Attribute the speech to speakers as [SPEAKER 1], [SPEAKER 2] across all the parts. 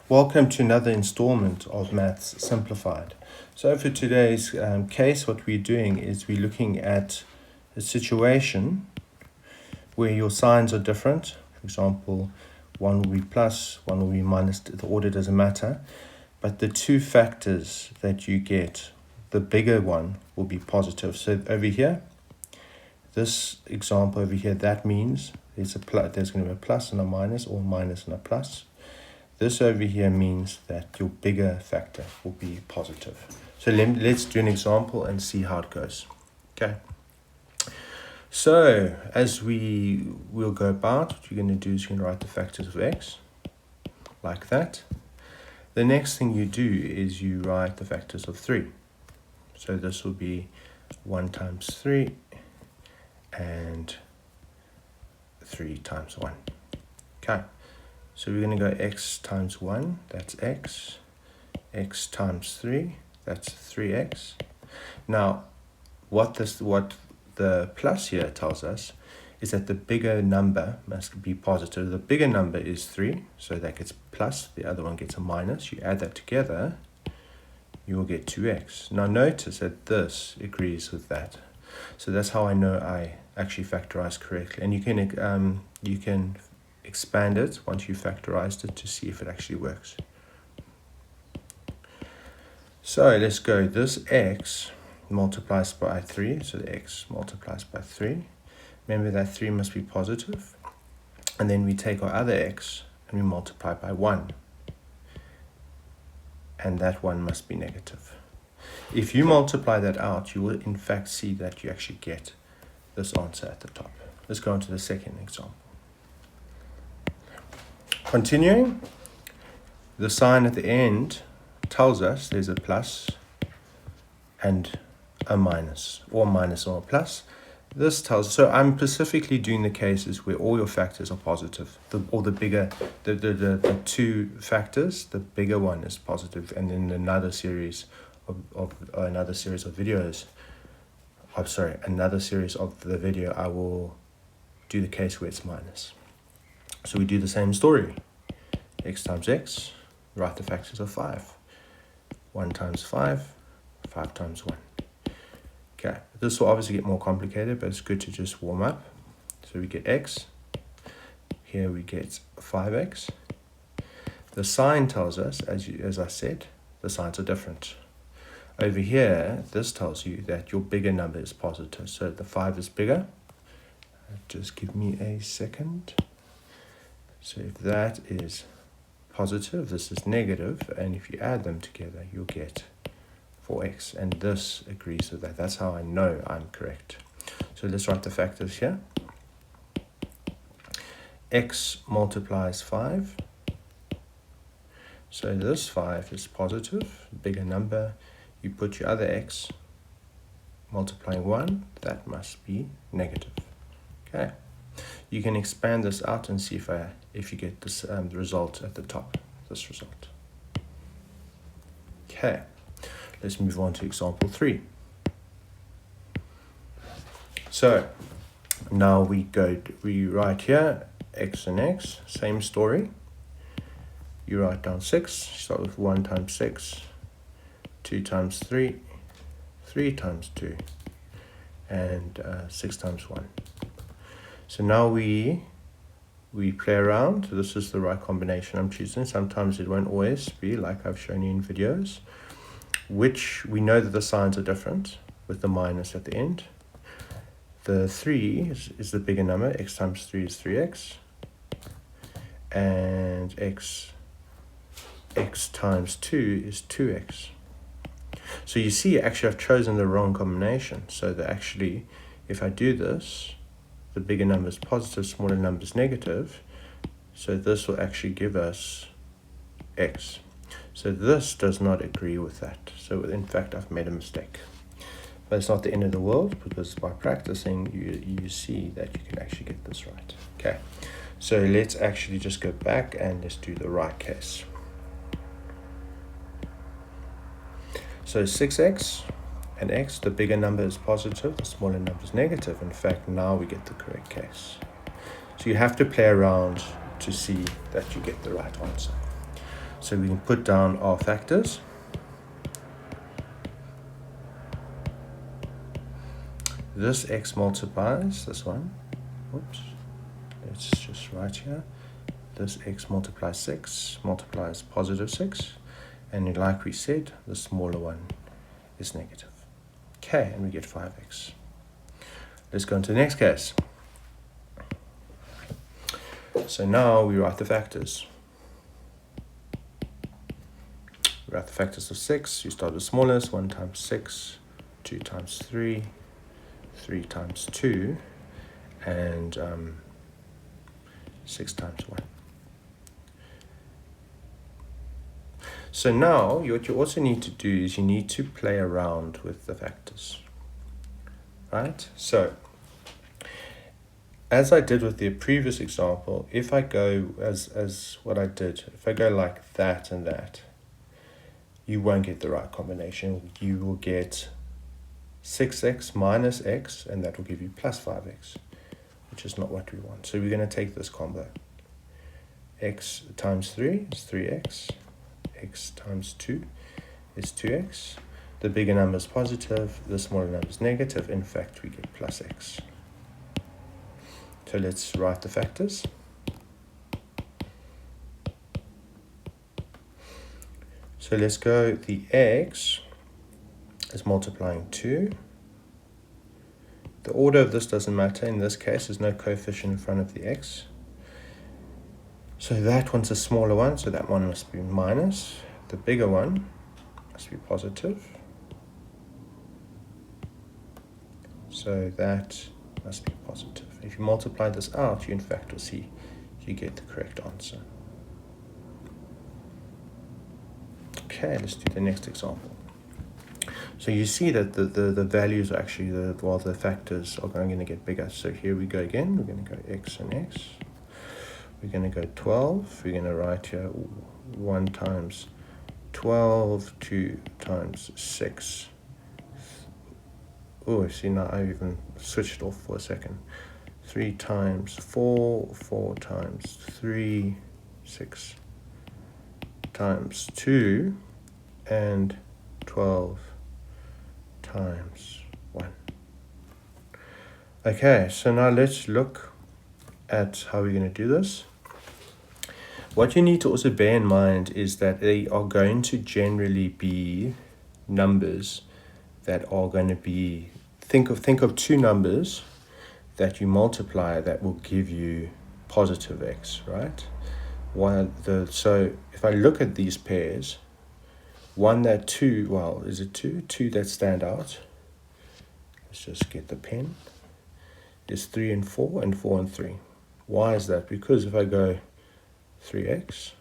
[SPEAKER 1] Welcome to another installment of Maths Simplified. So for today's case, what we're doing is we're looking at a situation where your signs are different. For example, one will be plus, one will be minus, the order doesn't matter. But the two factors that you get, the bigger one will be positive. So over here, this example over here, that means there's going to be a plus and a minus, or minus and a plus. This over here means that your bigger factor will be positive. So let's do an example and see how it goes. Okay. So as we will go about, what you're going to do is you're going to write the factors of x, like that. The next thing you do is you write the factors of 3. So this will be 1 times 3 and 3 times 1. Okay. So we're going to go x times 1, that's x. X times 3, that's 3x. Now, what the plus here tells us is that the bigger number must be positive. The bigger number is 3, so that gets plus, the other one gets a minus. You add that together, you will get 2x. Now notice that this agrees with that. So that's how I know I actually factorized correctly. And you can expand it once you factorized it to see if it actually works. So let's go. This x multiplies by 3, so the x multiplies by 3. Remember that 3 must be positive. And then we take our other x and we multiply by 1. And that 1 must be negative. If you multiply that out, you will in fact see that you actually get this answer at the top. Let's go on to the second example. Continuing, the sign at the end tells us there's a plus and a minus, or minus or a plus. This tells, so I'm specifically doing the cases where all your factors are positive, the two factors, the bigger one is positive, and in another series of the video, I will do the case where it's minus. So we do the same story. X times x, write the factors of 5. 1 times 5, 5 times 1. Okay, this will obviously get more complicated, but it's good to just warm up. So we get x. Here we get 5x. The sign tells us, as I said, the signs are different. Over here, this tells you that your bigger number is positive. So the 5 is bigger. Just give me a second. So if that is positive, this is negative, and if you add them together, you'll get 4x, and this agrees with that. That's how I know I'm correct. So let's write the factors here. X multiplies 5. So this 5 is positive, bigger number. You put your other x multiplying 1, that must be negative. Okay. You can expand this out and see if you get this the result at the top, this result. Okay, let's move on to example 3. So now we write here x and x, same story. You write down 6, start with 1 times 6, 2 times 3, 3 times 2, and 6 times 1. So now we play around. This is the right combination I'm choosing. Sometimes it won't always be like I've shown you in videos, which we know that the signs are different with the minus at the end. The 3 is the bigger number. X times 3 is 3x. And x times 2 is 2x. So you see, actually I've chosen the wrong combination. So that actually, if I do this, the bigger number is positive, smaller number is negative. So this will actually give us x. So this does not agree with that. So in fact, I've made a mistake. But it's not the end of the world, because by practicing, you see that you can actually get this right. Okay, so let's actually just go back and let's do the right case. So 6x and x, the bigger number is positive, the smaller number is negative. In fact, now we get the correct case. So you have to play around to see that you get the right answer. So we can put down our factors. This x multiplies this one. Oops. Let's just write here. This x multiplies 6, multiplies positive 6. And like we said, the smaller one is negative. Okay, and we get 5x. Let's go into the next case. So now we write the factors. We write the factors of 6. You start with the smallest, 1 times 6, 2 times 3, 3 times 2, and 6 times 1. So now, what you also need to do is you need to play around with the factors, right? So, as I did with the previous example, if I go as what I did, if I go like that and that, you won't get the right combination. You will get 6x minus x, and that will give you plus 5x, which is not what we want. So we're going to take this combo. X times 3 is 3x. X times 2 is 2x. The bigger number is positive, the smaller number is negative. In fact, we get plus x. So let's write the factors. So let's go, the x is multiplying 2. The order of this doesn't matter. In this case, there's no coefficient in front of the x. So that one's a smaller one, so that one must be minus. The bigger one must be positive. So that must be positive. If you multiply this out, you in fact will see you get the correct answer. Okay, let's do the next example. So you see that the values are actually, the factors are going to get bigger. So here we go again. We're going to go x and x. We're going to go 12. We're going to write here 1 times 12, 2 times 6. Oh, see, now I even switched off for a second. 3 times 4, 4 times 3, 6 times 2, and 12 times 1. Okay, so now let's look at how we're going to do this. What you need to also bear in mind is that they are going to generally be numbers that are going to be, think of two numbers that you multiply that will give you positive x, right? So if I look at these pairs, one that two, well, is it two? Two that stand out. Let's just get the pen. Is 3 and 4 and 4 and 3. Why is that? Because if I go 3x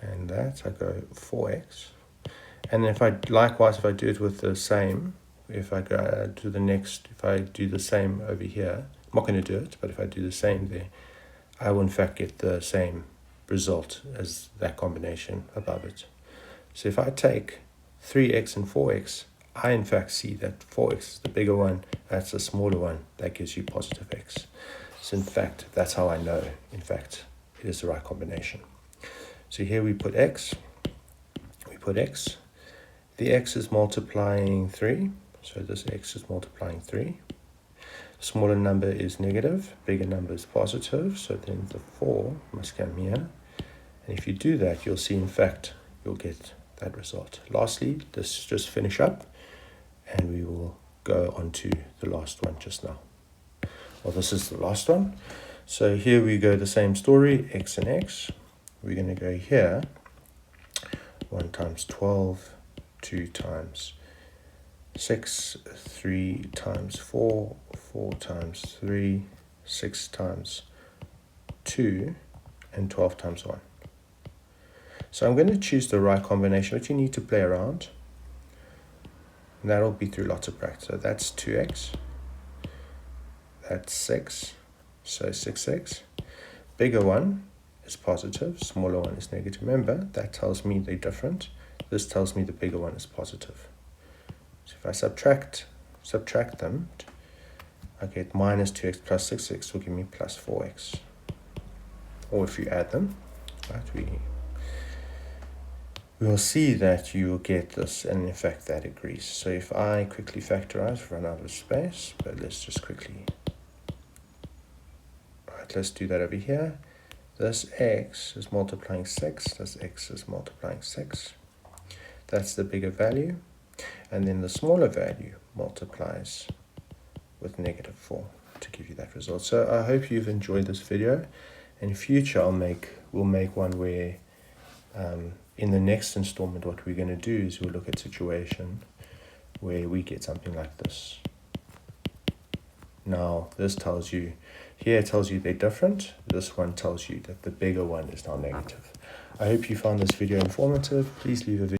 [SPEAKER 1] and that, I go 4x. And if I do it with the same, if I go to the next, if I do the same over here, I'm not going to do it, but if I do the same there, I will in fact get the same result as that combination above it. So if I take 3x and 4x, I in fact see that 4x is the bigger one, that's the smaller one, that gives you positive x. So in fact, that's how I know, in fact, it is the right combination. So here we put x, the x is multiplying 3, so this x is multiplying 3. Smaller number is negative, bigger number is positive, so then the 4 must come here. And if you do that, you'll see, in fact, you'll get that result. Lastly, let's just finish up, and we will go on to the last one just now. Well, this is the last one. So here we go, the same story, x and x. We're going to go here, 1 times 12, 2 times 6, 3 times 4, 4 times 3, 6 times 2, and 12 times 1. So I'm going to choose the right combination, but you need to play around. And that'll be through lots of practice. So that's 2x. That's 6. So 6x. Bigger one is positive, smaller one is negative. Remember, that tells me they're different. This tells me the bigger one is positive. So if I subtract them, I get minus 2x plus 6x will give me plus 4x. Or if you add them, right, we'll see that you will get this, and in fact that agrees. So if I quickly factorize, run out of space, but let's just quickly, right, let's do that over here. This x is multiplying 6, this x is multiplying 6. That's the bigger value. And then the smaller value multiplies with -4 to give you that result. So I hope you've enjoyed this video. In future, we'll make one where in the next installment, what we're going to do is we'll look at a situation where we get something like this. Now, this tells you, here it tells you they're different. This one tells you that the bigger one is now negative. I hope you found this video informative. Please leave a video.